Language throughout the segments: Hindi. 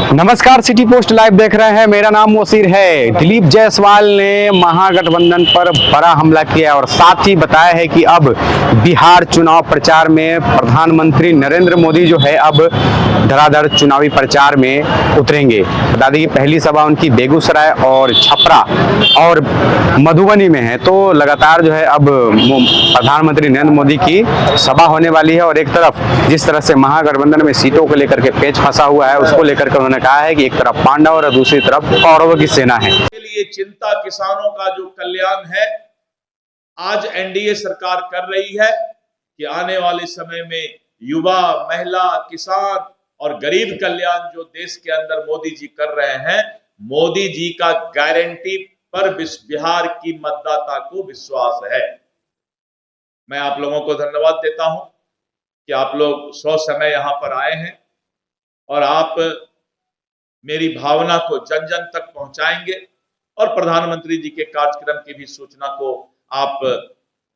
नमस्कार, सिटी पोस्ट लाइव देख रहे हैं। मेरा नाम मोसीर है। दिलीप जायसवाल ने महागठबंधन पर बड़ा हमला किया और साथ ही बताया है कि अब बिहार चुनाव प्रचार में प्रधानमंत्री नरेंद्र मोदी जो है अब धड़ाधड़ चुनावी प्रचार में उतरेंगे। बता दें कि पहली सभा उनकी बेगूसराय और छपरा और मधुबनी में है। तो लगातार जो है अब प्रधानमंत्री नरेंद्र मोदी की सभा होने वाली है और एक तरफ जिस तरह से महागठबंधन में सीटों को लेकर के पेच फंसा हुआ है, उसको लेकर के उन्होंने कहा है कि एक तरफ पांडव और दूसरी तरफ कौरवों की सेना है। के लिए चिंता किसानों का जो कल्याण है, आज एनडीए सरकार कर रही है कि आने वाले समय में युवा, महिला, किसान और गरीब कल्याण जो देश के अंदर मोदी जी कर रहे हैं, मोदी जी का गारंटी पर बिहार की मतदाता को विश्वास है। मैं आप लोगों को धन्यवाद देता हूं कि आप लोग समय यहां पर आए हैं और आप मेरी भावना को जन जन तक पहुंचाएंगे और प्रधानमंत्री जी के कार्यक्रम की भी सूचना को आप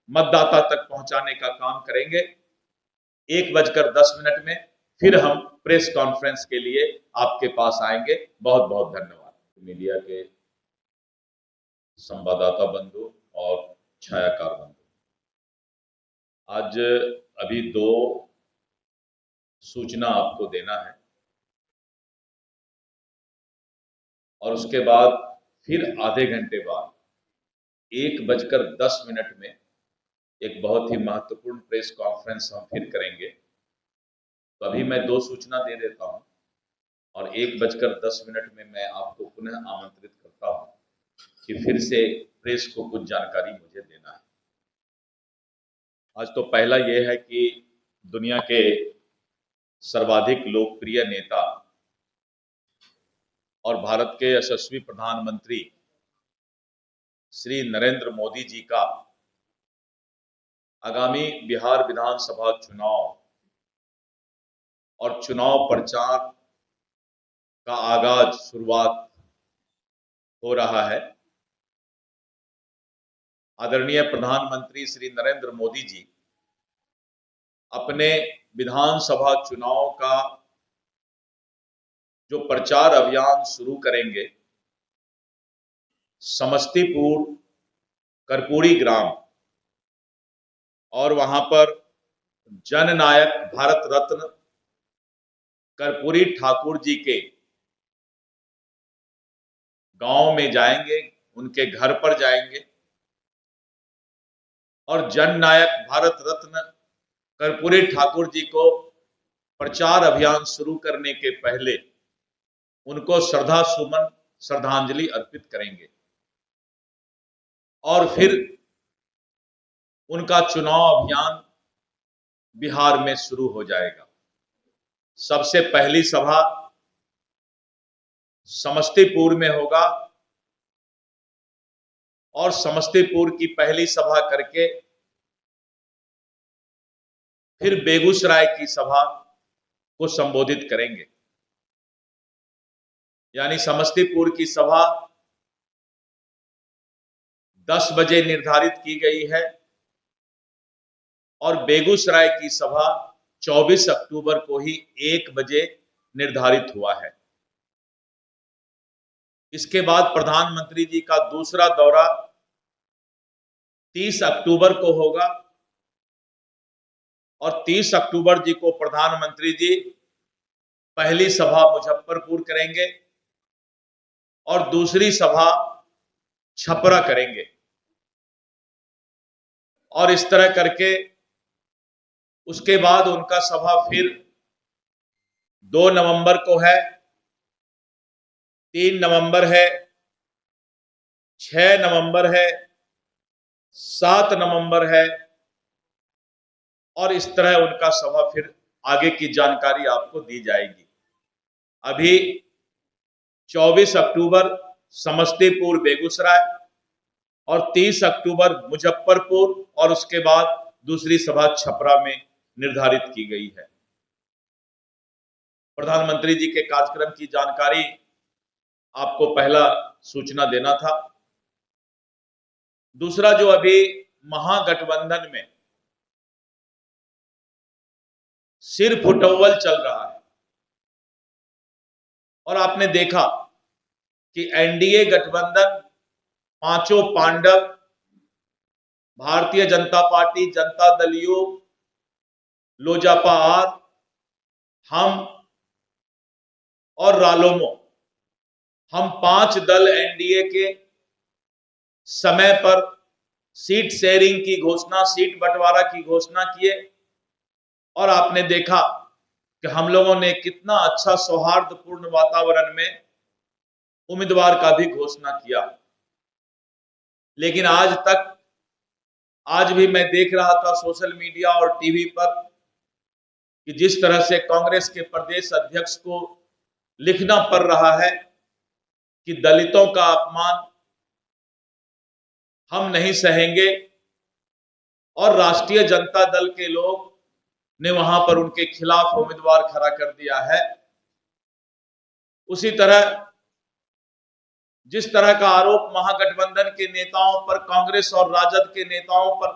मतदाता तक पहुंचाने का काम करेंगे। 1:10 में फिर हम प्रेस कॉन्फ्रेंस के लिए आपके पास आएंगे। बहुत बहुत धन्यवाद। मीडिया के संवाददाता बंधु और छायाकार बंधु, आज अभी 2 सूचना आपको देना है और उसके बाद फिर आधे घंटे बाद 1:10 में एक बहुत ही महत्वपूर्ण प्रेस कॉन्फ्रेंस हम फिर करेंगे। तो अभी मैं 2 सूचना दे देता हूं और 1:10 में मैं आपको पुनः आमंत्रित करता हूं कि फिर से प्रेस को कुछ जानकारी मुझे देना है। आज तो पहला यह है कि दुनिया के सर्वाधिक लोकप्रिय नेता और भारत के यशस्वी प्रधानमंत्री श्री नरेंद्र मोदी जी का आगामी बिहार विधानसभा चुनाव और चुनाव प्रचार का आगाज शुरुआत हो रहा है। आदरणीय प्रधानमंत्री श्री नरेंद्र मोदी जी अपने विधानसभा चुनाव का जो प्रचार अभियान शुरू करेंगे, समस्तीपुर कर्पूरी ग्राम और वहां पर जननायक भारत रत्न कर्पूरी ठाकुर जी के गांव में जाएंगे, उनके घर पर जाएंगे और जननायक भारत रत्न कर्पूरी ठाकुर जी को प्रचार अभियान शुरू करने के पहले उनको श्रद्धांजलि अर्पित करेंगे और फिर उनका चुनाव अभियान बिहार में शुरू हो जाएगा। सबसे पहली सभा समस्तीपुर में होगा और समस्तीपुर की पहली सभा करके फिर बेगूसराय की सभा को संबोधित करेंगे। यानी समस्तीपुर की सभा 10 बजे निर्धारित की गई है और बेगूसराय की सभा 24 अक्टूबर को ही 1 बजे निर्धारित हुआ है। इसके बाद प्रधानमंत्री जी का दूसरा दौरा 30 अक्टूबर को होगा और 30 अक्टूबर जी को प्रधानमंत्री जी पहली सभा मुजफ्फरपुर करेंगे और दूसरी सभा छपरा करेंगे और इस तरह करके उसके बाद उनका सभा फिर 2 नवंबर को है, 3 नवंबर है, 6 नवंबर है, 7 नवंबर है और इस तरह उनका सभा फिर आगे की जानकारी आपको दी जाएगी। अभी 24 अक्टूबर समस्तीपुर बेगूसराय और 30 अक्टूबर मुजफ्फरपुर और उसके बाद दूसरी सभा छपरा में निर्धारित की गई है। प्रधानमंत्री जी के कार्यक्रम की जानकारी आपको पहला सूचना देना था। दूसरा, जो अभी महागठबंधन में सिर फुटौल चल रहा है, और आपने देखा कि एनडीए गठबंधन, पांचों Pandav, Bharatiya Janata party, Janata Dal United, Lojpa are, हम और रालोमो, हम 5 दल एनडीए के समय पर सीट शेयरिंग की घोषणा, सीट बंटवारा की घोषणा किए। और आपने देखा कि हम लोगों ने कितना अच्छा सौहार्दपूर्ण वातावरण में उम्मीदवार का भी घोषणा किया। लेकिन आज भी मैं देख रहा था सोशल मीडिया और टीवी पर कि जिस तरह से कांग्रेस के प्रदेश अध्यक्ष को लिखना पड़ रहा है कि दलितों का अपमान हम नहीं सहेंगे, और राष्ट्रीय जनता दल के लोग ने वहां पर उनके खिलाफ उम्मीदवार खड़ा कर दिया है। उसी तरह जिस तरह का आरोप महागठबंधन के नेताओं पर, कांग्रेस और राजद के नेताओं पर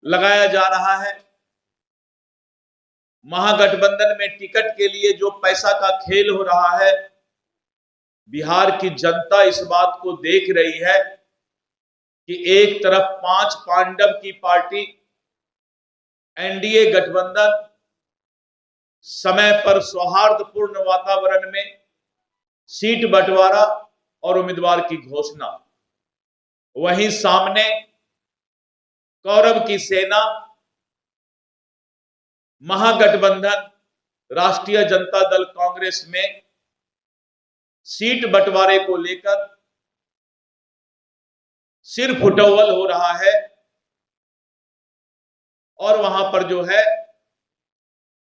लगाया जा रहा है, महागठबंधन में टिकट के लिए जो पैसा का खेल हो रहा है, बिहार की जनता इस बात को देख रही है कि एक तरफ 5 पांडव की पार्टी एनडीए गठबंधन समय पर सौहार्दपूर्ण वातावरण में सीट बंटवारा और उम्मीदवार की घोषणा, वहीं सामने कौरव की सेना महागठबंधन राष्ट्रीय जनता दल कांग्रेस में सीट बंटवारे को लेकर सिर फुटौल हो रहा है। और वहां पर जो है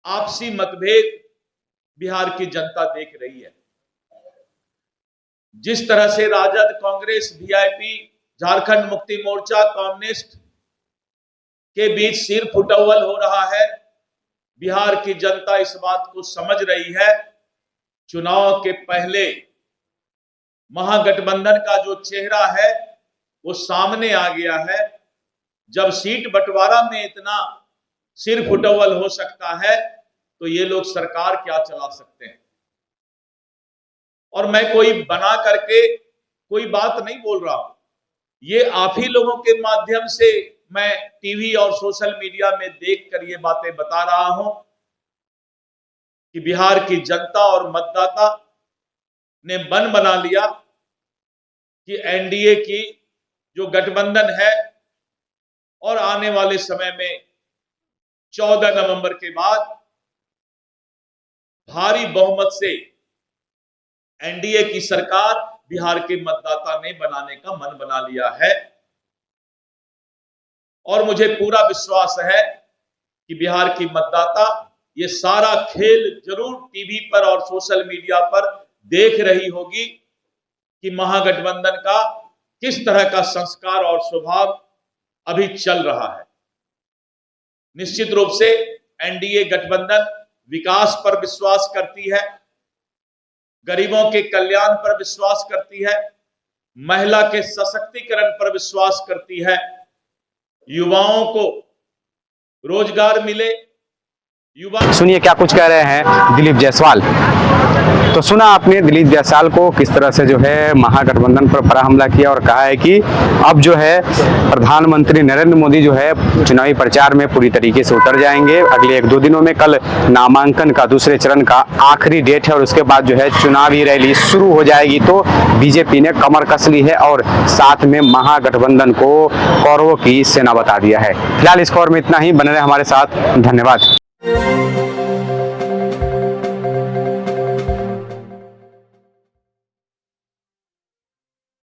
आपसी मतभेद बिहार की जनता देख रही है। जिस तरह से राजद, कांग्रेस, वीआईपी, झारखंड मुक्ति मोर्चा, कम्युनिस्ट के बीच सिर फुटौल हो रहा है, बिहार की जनता इस बात को समझ रही है। चुनाव के पहले महागठबंधन का जो चेहरा है वो सामने आ गया है। जब सीट बंटवारा में इतना सिर फुटौल हो सकता है तो ये लोग सरकार क्या चला सकते हैं। और मैं कोई बना करके कोई बात नहीं बोल रहा हूं, ये आप ही लोगों के माध्यम से मैं टीवी और सोशल मीडिया में देखकर ये बातें बता रहा हूं कि बिहार की जनता और मतदाता ने मन बना लिया कि एनडीए की जो गठबंधन है और आने वाले समय में 14 नवंबर के बाद भारी बहुमत से एनडीए की सरकार बिहार के मतदाता ने बनाने का मन बना लिया है। और मुझे पूरा विश्वास है कि बिहार की मतदाता ये सारा खेल जरूर टीवी पर और सोशल मीडिया पर देख रही होगी कि महागठबंधन का किस तरह का संस्कार और स्वभाव अभी चल रहा है। निश्चित रूप से एनडीए गठबंधन विकास पर विश्वास करती है, गरीबों के कल्याण पर विश्वास करती है, महिला के सशक्तिकरण पर विश्वास करती है, युवाओं को रोजगार मिले। सुनिए क्या कुछ कह रहे हैं दिलीप जायसवाल। तो सुना आपने दिलीप जायसवाल को किस तरह से जो है महागठबंधन पर बड़ा हमला किया और कहा है कि अब जो है प्रधानमंत्री नरेंद्र मोदी जो है चुनावी प्रचार में पूरी तरीके से उतर जाएंगे अगले 1-2 दिनों में। कल नामांकन का दूसरे चरण का आखिरी डेट है और उसके बाद जो है चुनावी रैली शुरू हो जाएगी। तो बीजेपी ने कमर कस ली है और साथ में महागठबंधन को कौरवों की सेना बता दिया है। फिलहाल इस खबर में इतना ही, बने रहे हमारे साथ, धन्यवाद।